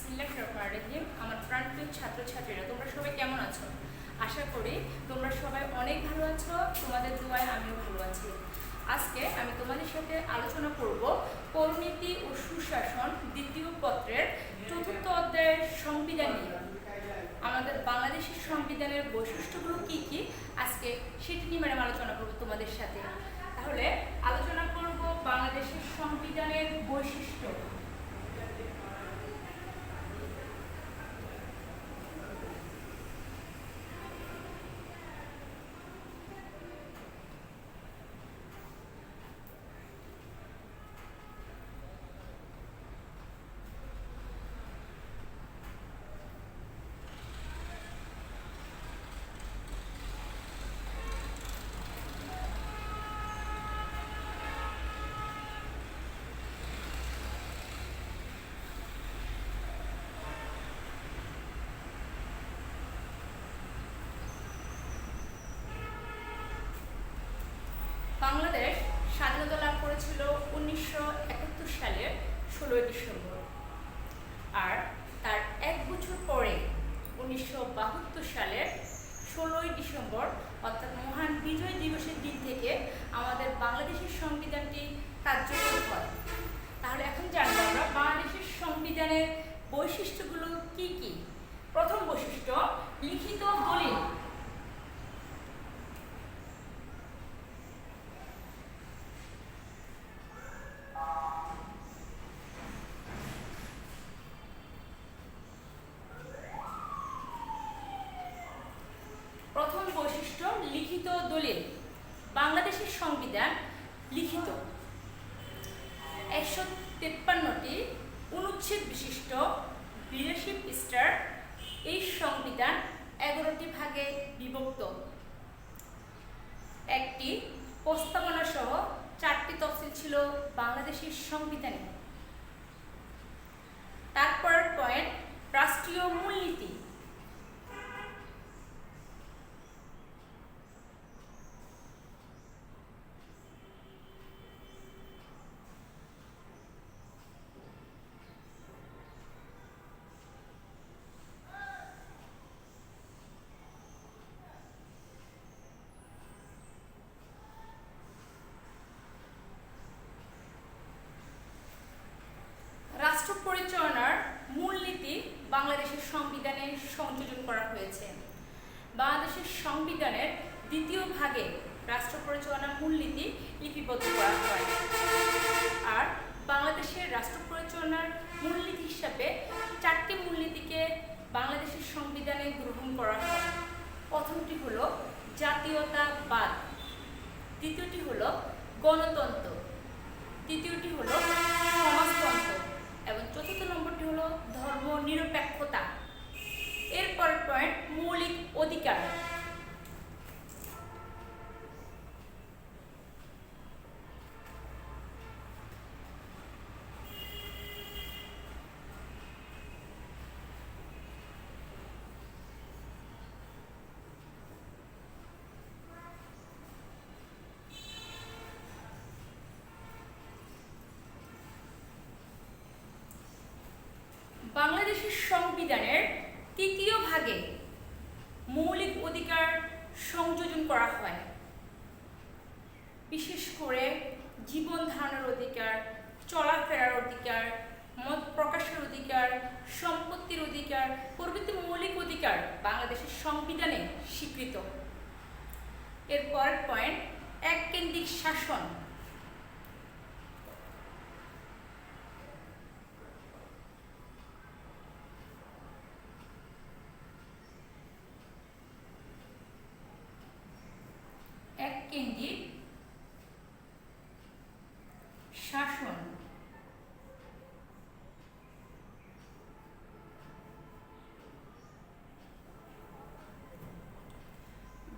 বিসমিল্লাহির রহমানির রহিম। আমার প্রাণপ্রিয় ছাত্রছাত্রীরা, তোমরা সবাই কেমন আছো? আশা করি তোমরা সবাই অনেক ভালো আছো। তোমাদের দোয়ায় আমিও ভালো আছি। আজকে আমি তোমাদের সাথে আলোচনা করব পরিণতি ও সুশাসন দ্বিতীয় পত্রের চতুর্থ অধ্যায়ের সংবিধান নিয়ে। আমাদের বাংলাদেশের সংবিধানের বৈশিষ্ট্যগুলো কি কি, আজকে সেটি নিয়ে ম্যাডাম আলোচনা করব তোমাদের সাথে। তাহলে আলোচনা করব বাংলাদেশের সংবিধানের বৈশিষ্ট্য। বাংলাদেশ স্বাধীনতা লাভ করেছিল 1971 সালের 16 ডিসেম্বর, আর তার এক বছর পরে 1972 সালের 16 ডিসেম্বর অর্থাৎ মহান বিজয় দিবসের দিন থেকে আমাদের বাংলাদেশের সংবিধানটি কার্যকর হয়। তাহলে এখন জানবো আমরা বাংলাদেশের সংবিধানের বৈশিষ্ট্যগুলো কি কি। প্রথম বৈশিষ্ট্য, লিখিত দলিল। প্রথম বৈশিষ্ট্য, লিখিত দলিল। বাংলাদেশের সংবিধান লিখিত। 153টি অনুচ্ছেদ বিশিষ্ট 82 পৃষ্ঠার এই সংবিধান 11টি ভাগে বিভক্ত। একটি প্রস্তাবনা সহ 4টি তফসিল ছিল বাংলাদেশের সংবিধানে। তারপরের পয়েন্ট, রাষ্ট্রীয় মূলনীতি। রাষ্ট্র পরিচালনার মূলনীতি বাংলাদেশের সংবিধানে সংযোজন করা হয়েছে। বাংলাদেশের সংবিধানের দ্বিতীয় ভাগে রাষ্ট্র পরিচালনার মূলনীতি লিপিবদ্ধ করা হয়। আর বাংলাদেশের রাষ্ট্র পরিচালনার মূলনীতি হিসাবে 4টি মূলনীতিকে বাংলাদেশের সংবিধানে গ্রহণ করা হয়। প্রথমটি হলো জাতীয়তাবাদ, দ্বিতীয়টি হলো গণতন্ত্র, তৃতীয়টি হলো সমাজতন্ত্র এবং চতুর্থ নম্বরটি হলো ধর্ম নিরপেক্ষতা। এরপর পয়েন্ট, মৌলিক অধিকার। বাংলাদেশের সংবিধানের তৃতীয় ভাগে মৌলিক অধিকার সংযোজন করা হয়। বিশেষ করে জীবন ধারণের অধিকার, চলাফেরার অধিকার, মত প্রকাশের অধিকার, সম্পত্তির অধিকার প্রভৃতি মৌলিক অধিকার বাংলাদেশের সংবিধানে স্বীকৃত। এরপর পয়েন্ট, এককেন্দ্রিক শাসন। এককেন্দ্রিক শাসন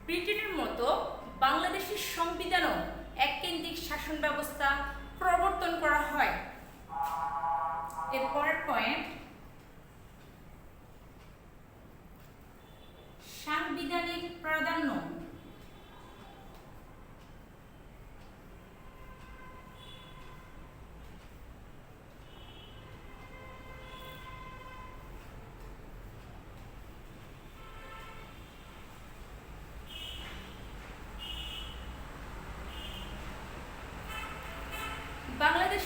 ব্রিটেনের মতো বাংলাদেশের সংবিধানও এককেন্দ্রিক শাসন ব্যবস্থা প্রবর্তন করা হয়। এরপরের পয়েন্ট, সাংবিধানিক প্রাধান্য।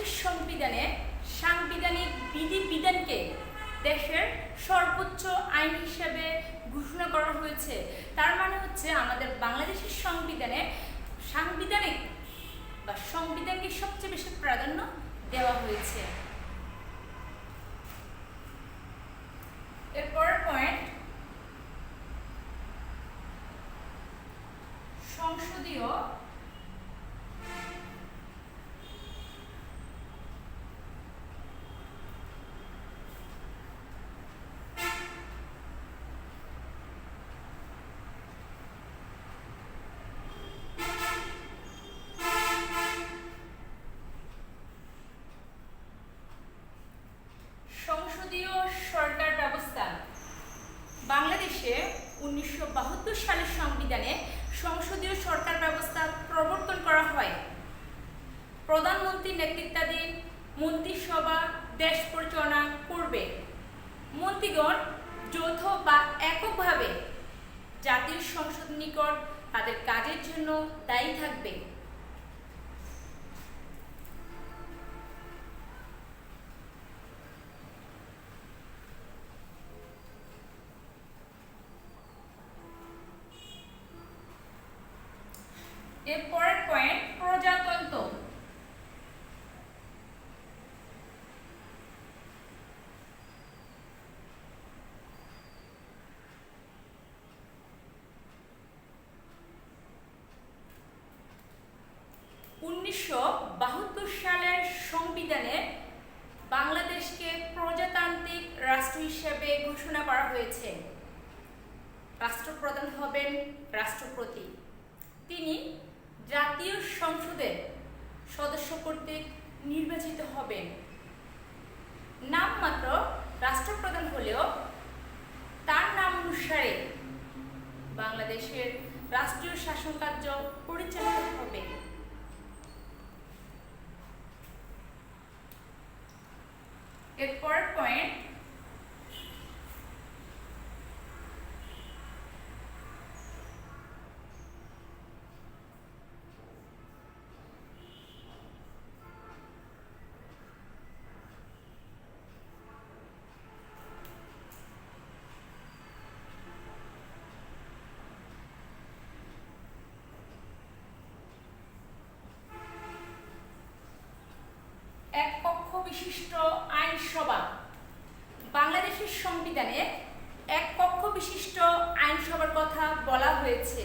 বাংলাদেশের সংবিধানে সাংবিধানিক বিধিবিধানকে দেশের সর্বোচ্চ আইন হিসেবে ঘোষণা করা হয়েছে। তার মানে হচ্ছে আমাদের বাংলাদেশের সংবিধানে সংবিধানকে সবচেয়ে বেশি প্রাধান্য দেওয়া হয়েছে। এরপরের পয়েন্ট, সংসদীয় সরকার ব্যবস্থা। বাংলাদেশে 1972 সালের সংবিধানে সংসদীয় সরকার ব্যবস্থা প্রবর্তন করা হয়। প্রধানমন্ত্রীর নেতৃত্বাধীন মন্ত্রিসভা দেশ পরিচালনা করবে। মন্ত্রীগণ যৌথ বা এককভাবে জাতীয় সংসদ নিকট তাদের কাজের জন্য দায়ী থাকবে। এরপরের পয়েন্ট, প্রজাতন্ত্র। সালের সংবিধানে বাংলাদেশকে প্রজাতান্ত্রিক রাষ্ট্র হিসেবে ঘোষণা করা হয়েছে। রাষ্ট্রপ্রধান হবেন রাষ্ট্রপতি। তিনি জাতীয় সংসদের সদস্য কর্তৃক নির্বাচিত হবেন। নামমাত্র রাষ্ট্রপ্রধান হলেও তার নাম অনুসারে বাংলাদেশের রাষ্ট্রীয় শাসন কার্য পরিচালিত হবে। এরপর পয়েন্ট, এক কক্ষ বিশিষ্ট আইনসভা। বাংলাদেশের সংবিধানে এক কক্ষ বিশিষ্ট আইনসভার কথা বলা হয়েছে,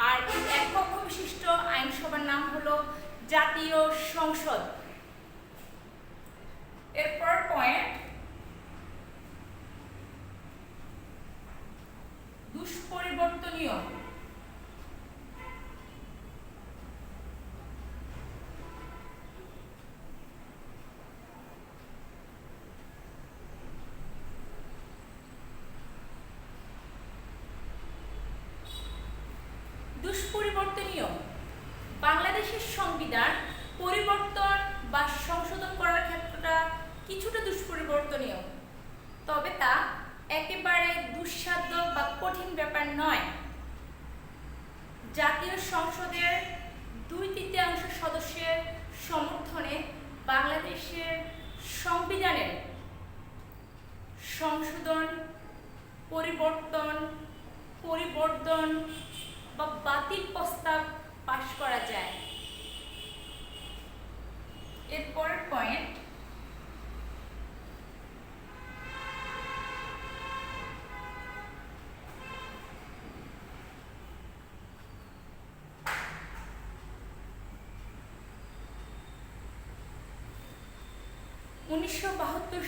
আর এই এক কক্ষ বিশিষ্ট আইনসভার নাম হলো জাতীয় সংসদ। এরপর পয়েন্ট, দুষ্পরিবর্তনীয়। দুষ্পরিবর্তনীয় বাংলাদেশের সংবিধান পরিবর্তন বা সংশোধন করার ক্ষেত্রটা কিছুটা দুষ্পরিবর্তনীয়, তবে তা একেবারে দুঃসাধ্য বা কঠিন ব্যাপার নয়। জাতীয় সংসদের 2/3 সদস্যের সমর্থনে বাংলাদেশের সংবিধানের সংশোধন, পরিবর্তন বা বাতিল প্রস্তাব পাশ করা যায়। এরপর পয়েন্ট,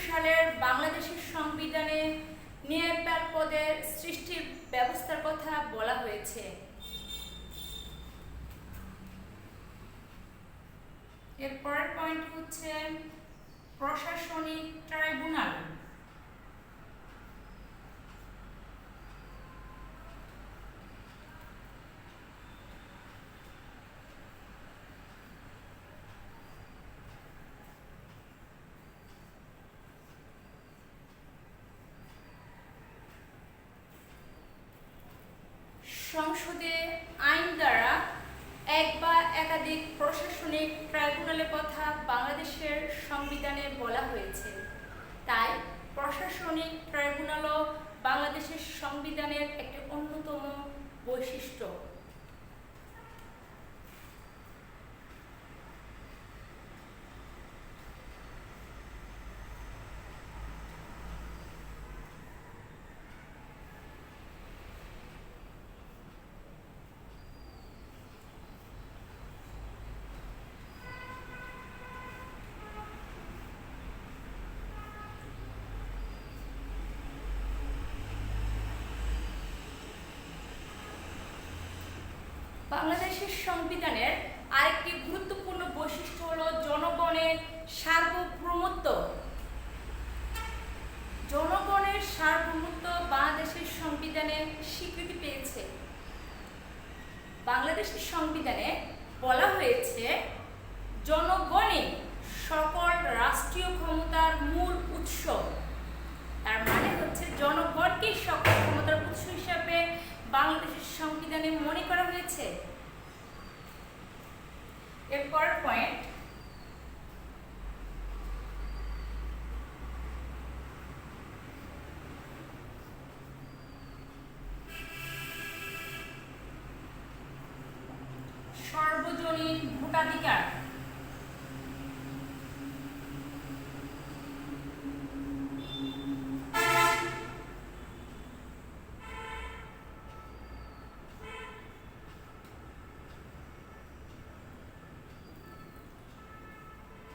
সালের বাংলাদেশের সংবিধানে ন্যায়পাল পদের সৃষ্টির ব্যবস্থার কথা বলা হয়েছে। এরপরের পয়েন্ট হচ্ছে প্রশাসনিক ট্রাইব্যুনাল। সংসদে আইন দ্বারা এক বা একাধিক প্রশাসনিক ট্রাইব্যুনালের কথা বাংলাদেশের সংবিধানে বলা হয়েছে। তাই প্রশাসনিক ট্রাইব্যুনালও বাংলাদেশের সংবিধানের একটি অন্যতম বৈশিষ্ট্য। বাংলাদেশের সংবিধানের আরেকটি গুরুত্বপূর্ণ বৈশিষ্ট্য হলো জনগণের সার্বভৌমত্ব। জনগণের সার্বভৌমত্ব বাংলাদেশের সংবিধানে স্বীকৃতি পেয়েছে। বাংলাদেশের সংবিধানে বলা হয়েছে জনগণই সকল রাষ্ট্রীয় ক্ষমতার মূল উৎস। তার মানে হচ্ছে জনগণকে সকল ক্ষমতার উৎস হিসাবে বাংলাদেশের সংবিধানে মনে করা হয়েছে। এরপর পয়েন্ট, সর্বজনীন ভোটাধিকার।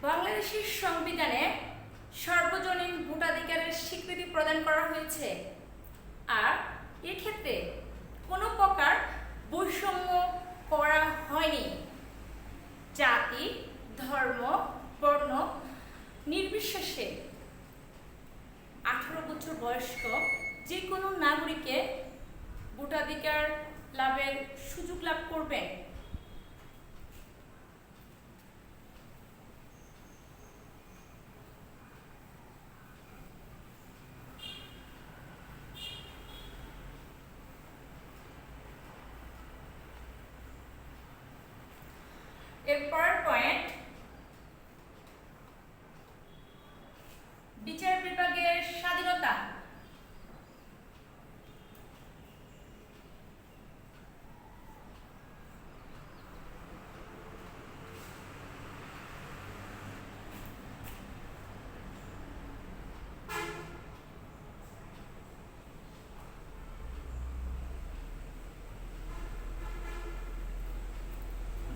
বাংলাদেশের সংবিধানে সর্বজনীন ভোটাধিকারের স্বীকৃতি প্রদান করা হয়েছে। আর এক্ষেত্রে কোনো প্রকার বৈষম্য করা হয়নি। জাতি, ধর্ম, বর্ণ নির্বিশেষে 18 বছর বয়স্ক যে কোনো নাগরিকে ভোটাধিকার লাভের সুযোগ লাভ করবেন। এরপর পয়েন্ট, বিচার বিভাগের স্বাধীনতা।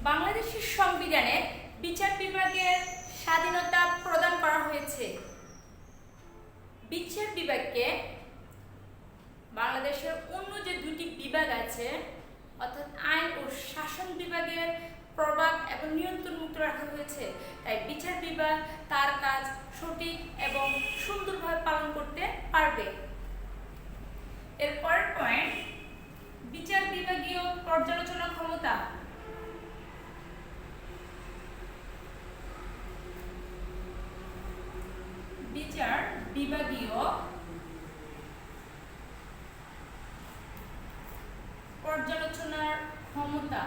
বাংলাদেশের সংবিধানে বিচার বিভাগের স্বাধীনতা প্রদান করা হয়েছে। বিচার বিভাগকে বাংলাদেশের অন্য যে দুটি বিভাগ আছে অর্থাৎ আইন ও শাসন বিভাগের প্রভাব এবং নিয়ন্ত্রণ মুক্ত রাখা হয়েছে। তাই বিচার বিভাগ তার কাজ সঠিক এবং সুন্দরভাবে পালন করতে পারবে। এরপর পয়েন্ট, বিচার বিভাগীয় পর্যালোচনা ক্ষমতা। বিচার বিভাগীয় পর্যালোচনার ক্ষমতা।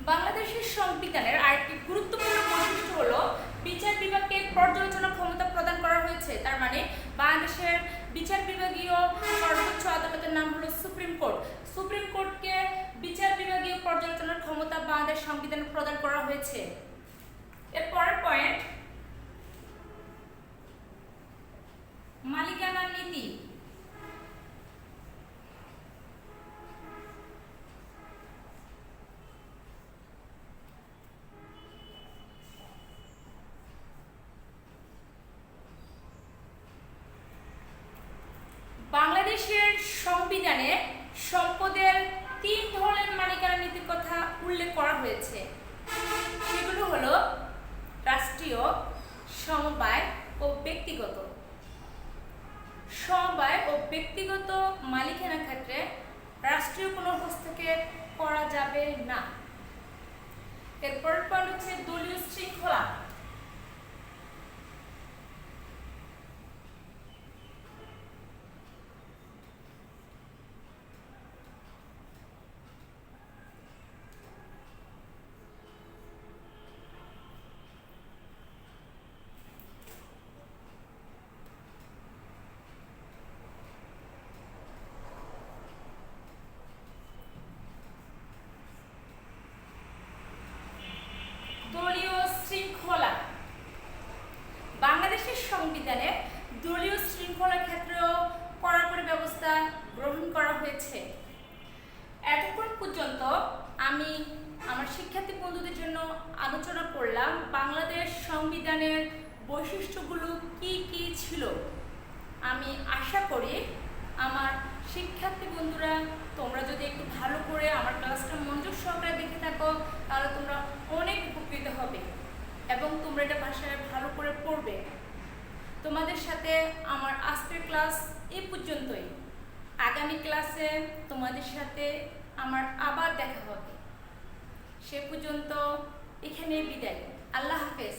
বাংলাদেশের সংবিধানের আরেকটি গুরুত্বপূর্ণ বৈশিষ্ট্য হলো বিচার বিভাগকে পর্যালোচনা ক্ষমতা প্রদান করা হয়েছে। তার মানে বাংলাদেশের বিচার বিভাগীয় সর্বোচ্চ আদালতের নাম হলো সুপ্রিম কোর্ট। সুপ্রিম কোর্টকে বিচার বিভাগীয় পর্যালোচনার ক্ষমতা বাংলাদেশ সংবিধানে প্রদান করা হয়েছে। এরপর পয়েন্ট, মালিকানা নীতি। বাংলাদেশের সংবিধানে সম্পদের 3 ধরনের মালিকানা নীতির কথা উল্লেখ করা হয়েছে। সেগুলো হলো রাষ্ট্রীয়, সমবায় ও ব্যক্তিগত। সমবায় ও ব্যক্তিগত মালিকানার ক্ষেত্রে রাষ্ট্রীয় কোনো হস্তক্ষেপ করা যাবে না। এরপর পয়েন্ট হচ্ছে দলীয় শৃঙ্খলা। এতক্ষণ পর্যন্ত আমি আমার শিক্ষার্থী বন্ধুদের জন্য আলোচনা করলাম বাংলাদেশ সংবিধানের বৈশিষ্ট্যগুলো কি কি ছিল। আমি আশা করি আমার শিক্ষার্থী বন্ধুরা তোমরা যদি একটু ভালো করে আমার ক্লাসটা মনোযোগ সহকারে দেখে থাকো তাহলে তোমরা অনেক উপকৃত হবে এবং তোমরা এটা বাসায় ভালো করে পড়বে। তোমাদের সাথে আমার আজকের ক্লাস এই পর্যন্তই। আগামী ক্লাসে তোমাদের সাথে আমার আবার দেখা হবে। সে পর্যন্ত এখানে বিদায়। আল্লাহ হাফেজ।